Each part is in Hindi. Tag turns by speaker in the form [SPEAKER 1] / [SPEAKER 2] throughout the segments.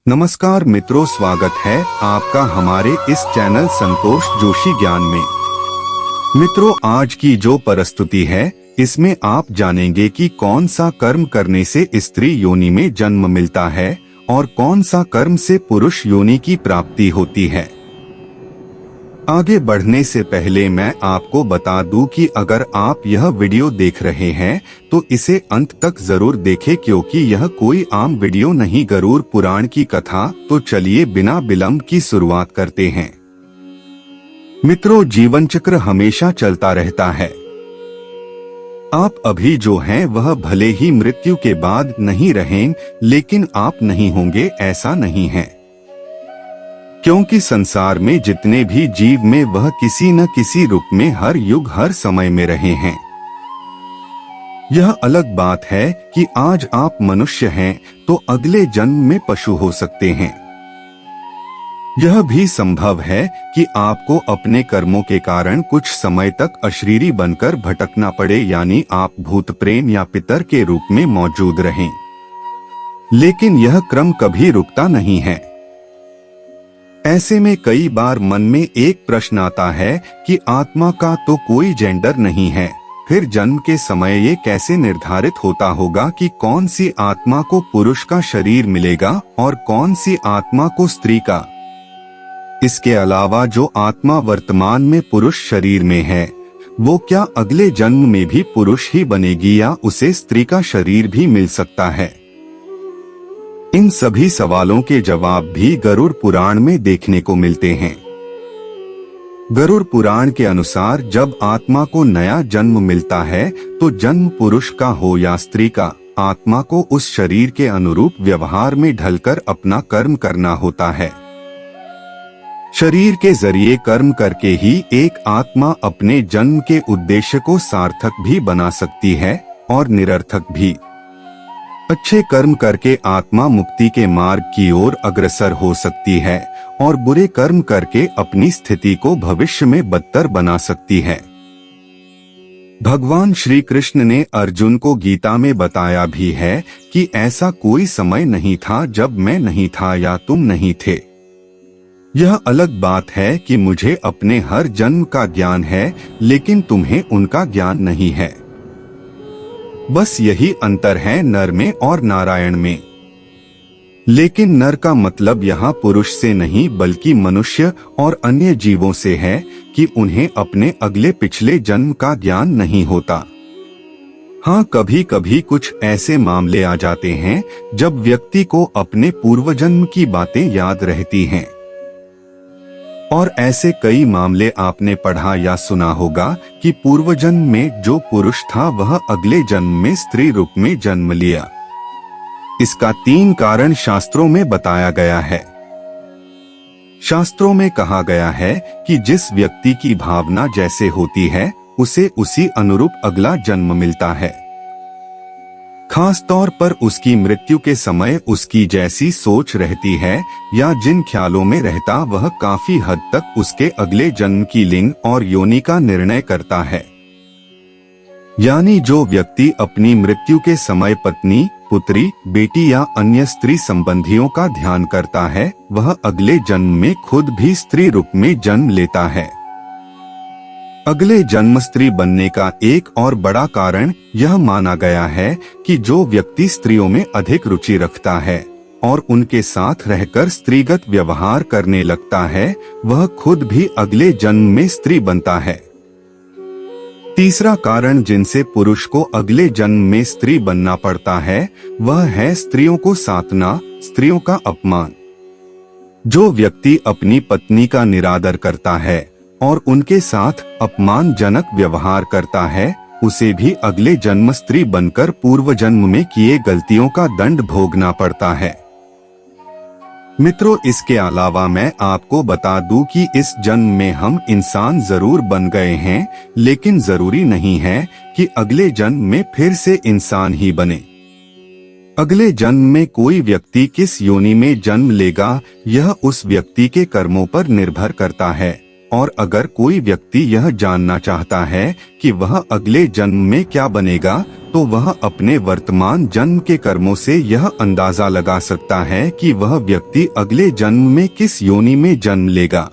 [SPEAKER 1] नमस्कार मित्रों, स्वागत है आपका हमारे इस चैनल संतोष जोशी ज्ञान में। मित्रों, आज की जो प्रस्तुति है इसमें आप जानेंगे कि कौन सा कर्म करने से स्त्री योनि में जन्म मिलता है और कौन सा कर्म से पुरुष योनि की प्राप्ति होती है। आगे बढ़ने से पहले मैं आपको बता दूं कि अगर आप यह वीडियो देख रहे हैं तो इसे अंत तक जरूर देखें, क्योंकि यह कोई आम वीडियो नहीं, गरुड़ पुराण की कथा। तो चलिए बिना विलंब की शुरुआत करते हैं। मित्रों, जीवन चक्र हमेशा चलता रहता है। आप अभी जो हैं वह भले ही मृत्यु के बाद नहीं रहें, लेकिन आप नहीं होंगे ऐसा नहीं है, क्योंकि संसार में जितने भी जीव में वह किसी न किसी रूप में हर युग हर समय में रहे हैं। यह अलग बात है कि आज आप मनुष्य हैं तो अगले जन्म में पशु हो सकते हैं। यह भी संभव है कि आपको अपने कर्मों के कारण कुछ समय तक अशरीरी बनकर भटकना पड़े, यानी आप भूत प्रेत या पितर के रूप में मौजूद रहें। लेकिन यह क्रम कभी रुकता नहीं है। ऐसे में कई बार मन में एक प्रश्न आता है कि आत्मा का तो कोई जेंडर नहीं है, फिर जन्म के समय ये कैसे निर्धारित होता होगा कि कौन सी आत्मा को पुरुष का शरीर मिलेगा और कौन सी आत्मा को स्त्री का। इसके अलावा जो आत्मा वर्तमान में पुरुष शरीर में है वो क्या अगले जन्म में भी पुरुष ही बनेगी या उसे स्त्री का शरीर भी मिल सकता है। इन सभी सवालों के जवाब भी गरुड़ पुराण में देखने को मिलते हैं। गरुड़ पुराण के अनुसार जब आत्मा को नया जन्म मिलता है तो जन्म पुरुष का हो या स्त्री का, आत्मा को उस शरीर के अनुरूप व्यवहार में ढलकर अपना कर्म करना होता है। शरीर के जरिए कर्म करके ही एक आत्मा अपने जन्म के उद्देश्य को सार्थक भी बना सकती है और निरर्थक भी। अच्छे कर्म करके आत्मा मुक्ति के मार्ग की ओर अग्रसर हो सकती है और बुरे कर्म करके अपनी स्थिति को भविष्य में बदतर बना सकती है। भगवान श्री कृष्ण ने अर्जुन को गीता में बताया भी है कि ऐसा कोई समय नहीं था जब मैं नहीं था या तुम नहीं थे। यह अलग बात है कि मुझे अपने हर जन्म का ज्ञान है, लेकिन तुम्हें उनका ज्ञान नहीं है। बस यही अंतर है नर में और नारायण में। लेकिन नर का मतलब यहाँ पुरुष से नहीं बल्कि मनुष्य और अन्य जीवों से है कि उन्हें अपने अगले पिछले जन्म का ज्ञान नहीं होता। हाँ, कभी कभी कुछ ऐसे मामले आ जाते हैं जब व्यक्ति को अपने पूर्व जन्म की बातें याद रहती हैं। और ऐसे कई मामले आपने पढ़ा या सुना होगा कि पूर्व जन्म में जो पुरुष था वह अगले जन्म में स्त्री रूप में जन्म लिया। इसका 3 कारण शास्त्रों में बताया गया है। शास्त्रों में कहा गया है कि जिस व्यक्ति की भावना जैसे होती है उसे उसी अनुरूप अगला जन्म मिलता है। खास तौर पर उसकी मृत्यु के समय उसकी जैसी सोच रहती है या जिन ख्यालों में रहता वह काफी हद तक उसके अगले जन्म की लिंग और योनि का निर्णय करता है। यानी जो व्यक्ति अपनी मृत्यु के समय पत्नी, पुत्री, बेटी या अन्य स्त्री संबंधियों का ध्यान करता है वह अगले जन्म में खुद भी स्त्री रूप में जन्म लेता है। अगले जन्म स्त्री बनने का एक और बड़ा कारण यह माना गया है कि जो व्यक्ति स्त्रियों में अधिक रुचि रखता है और उनके साथ रहकर स्त्रीगत व्यवहार करने लगता है वह खुद भी अगले जन्म में स्त्री बनता है। तीसरा कारण जिनसे पुरुष को अगले जन्म में स्त्री बनना पड़ता है वह है स्त्रियों को सातना, स्त्रियों का अपमान। जो व्यक्ति अपनी पत्नी का निरादर करता है और उनके साथ अपमानजनक व्यवहार करता है उसे भी अगले जन्म स्त्री बनकर पूर्व जन्म में किए गलतियों का दंड भोगना पड़ता है। मित्रों, इसके अलावा मैं आपको बता दूं कि इस जन्म में हम इंसान जरूर बन गए हैं, लेकिन जरूरी नहीं है कि अगले जन्म में फिर से इंसान ही बने। अगले जन्म में कोई व्यक्ति किस योनि में जन्म लेगा यह उस व्यक्ति के कर्मों पर निर्भर करता है और अगर कोई व्यक्ति यह जानना चाहता है कि वह अगले जन्म में क्या बनेगा, तो वह अपने वर्तमान जन्म के कर्मों से यह अंदाजा लगा सकता है कि वह व्यक्ति अगले जन्म में किस योनि में जन्म लेगा।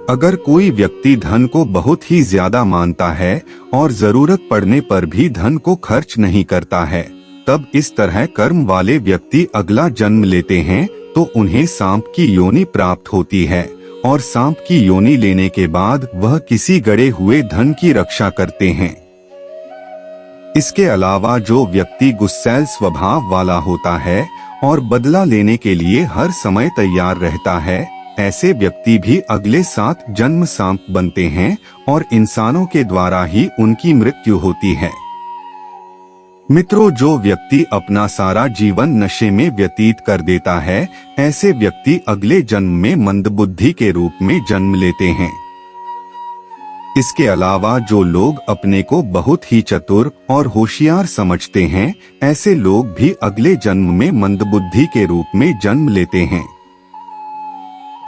[SPEAKER 1] अगर कोई व्यक्ति धन को बहुत ही ज्यादा मानता है और जरूरत पड़ने पर भी धन को खर्च नहीं करता है, तब इस तरह कर्म वाले व्यक्ति अगला जन्म लेते हैं तो उन्हें सांप की योनि प्राप्त होती है, और सांप की योनि लेने के बाद वह किसी गड़े हुए धन की रक्षा करते हैं। इसके अलावा जो व्यक्ति गुस्सैल स्वभाव वाला होता है और बदला लेने के लिए हर समय तैयार रहता है, ऐसे व्यक्ति भी अगले 7 जन्म सांप बनते हैं और इंसानों के द्वारा ही उनकी मृत्यु होती है। मित्रों, जो व्यक्ति अपना सारा जीवन नशे में व्यतीत कर देता है, ऐसे व्यक्ति अगले जन्म में मंदबुद्धि के रूप में जन्म लेते हैं। इसके अलावा जो लोग अपने को बहुत ही चतुर और होशियार समझते हैं, ऐसे लोग भी अगले जन्म में मंदबुद्धि के रूप में जन्म लेते हैं।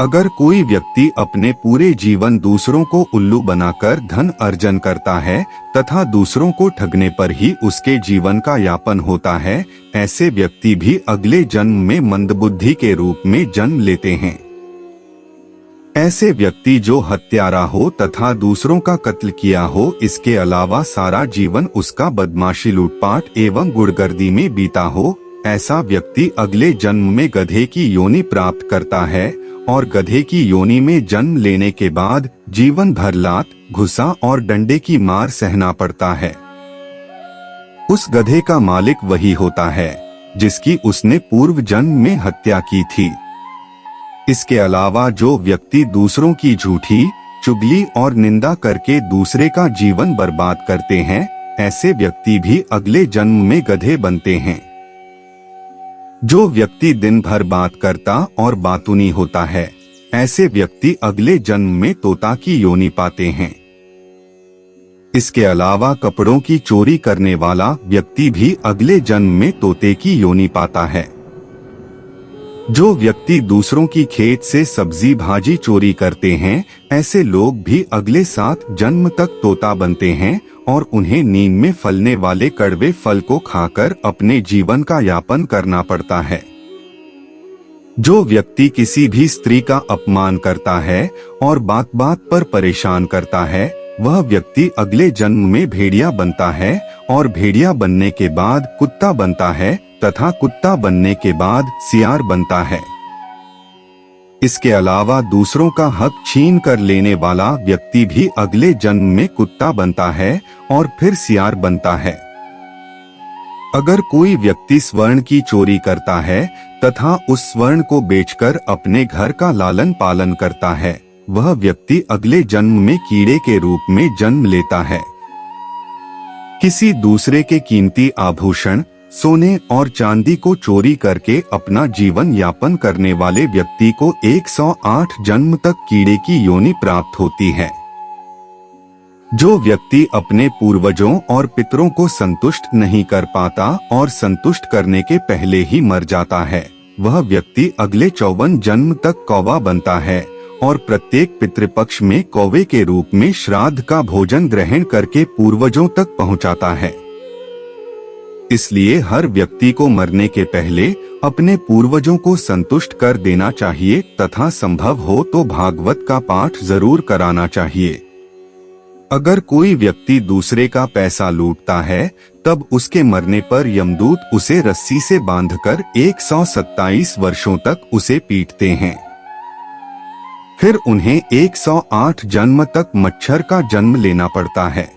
[SPEAKER 1] अगर कोई व्यक्ति अपने पूरे जीवन दूसरों को उल्लू बनाकर धन अर्जन करता है तथा दूसरों को ठगने पर ही उसके जीवन का यापन होता है, ऐसे व्यक्ति भी अगले जन्म में मंदबुद्धि के रूप में जन्म लेते हैं। ऐसे व्यक्ति जो हत्यारा हो तथा दूसरों का कत्ल किया हो, इसके अलावा सारा जीवन उसका बदमाशी, लूटपाट एवं गुड़गर्दी में बीता हो, ऐसा व्यक्ति अगले जन्म में गधे की योनि प्राप्त करता है और गधे की योनि में जन्म लेने के बाद जीवन भर लात, घुसा और डंडे की मार सहना पड़ता है। उस गधे का मालिक वही होता है जिसकी उसने पूर्व जन्म में हत्या की थी। इसके अलावा जो व्यक्ति दूसरों की झूठी, चुगली और निंदा करके दूसरे का जीवन बर्बाद करते हैं, ऐसे व्यक्ति भी अगले जन्म में गधे बनते हैं। जो व्यक्ति दिन भर बात करता और बातूनी होता है, ऐसे व्यक्ति अगले जन्म में तोता की योनि पाते हैं। इसके अलावा कपड़ों की चोरी करने वाला व्यक्ति भी अगले जन्म में तोते की योनि पाता है। जो व्यक्ति दूसरों की खेत से सब्जी भाजी चोरी करते हैं, ऐसे लोग भी अगले 7 जन्म तक तोता बनते हैं और उन्हें नींद में फलने वाले कड़वे फल को खाकर अपने जीवन का यापन करना पड़ता है। जो व्यक्ति किसी भी स्त्री का अपमान करता है और बात बात पर परेशान करता है, वह व्यक्ति अगले जन्म में भेड़िया बनता है और भेड़िया बनने के बाद कुत्ता बनता है तथा कुत्ता बनने के बाद सियार बनता है। इसके अलावा दूसरों का हक छीन कर लेने वाला व्यक्ति भी अगले जन्म में कुत्ता बनता है और फिर सियार बनता है। अगर कोई व्यक्ति स्वर्ण की चोरी करता है तथा उस स्वर्ण को बेचकर अपने घर का लालन पालन करता है, वह व्यक्ति अगले जन्म में कीड़े के रूप में जन्म लेता है। किसी दूसरे के कीमती आभूषण, सोने और चांदी को चोरी करके अपना जीवन यापन करने वाले व्यक्ति को 108 जन्म तक कीड़े की योनि प्राप्त होती है। जो व्यक्ति अपने पूर्वजों और पितरों को संतुष्ट नहीं कर पाता और संतुष्ट करने के पहले ही मर जाता है, वह व्यक्ति अगले 54 जन्म तक कौवा बनता है और प्रत्येक पितृपक्ष में कौवे के रूप में श्राद्ध का भोजन ग्रहण करके पूर्वजों तक पहुंचाता है। इसलिए हर व्यक्ति को मरने के पहले अपने पूर्वजों को संतुष्ट कर देना चाहिए तथा संभव हो तो भागवत का पाठ जरूर कराना चाहिए। अगर कोई व्यक्ति दूसरे का पैसा लूटता है, तब उसके मरने पर यमदूत उसे रस्सी से बांधकर 127 वर्षों तक उसे पीटते हैं। फिर उन्हें 108 जन्म तक मच्छर का जन्म लेना पड़ता है।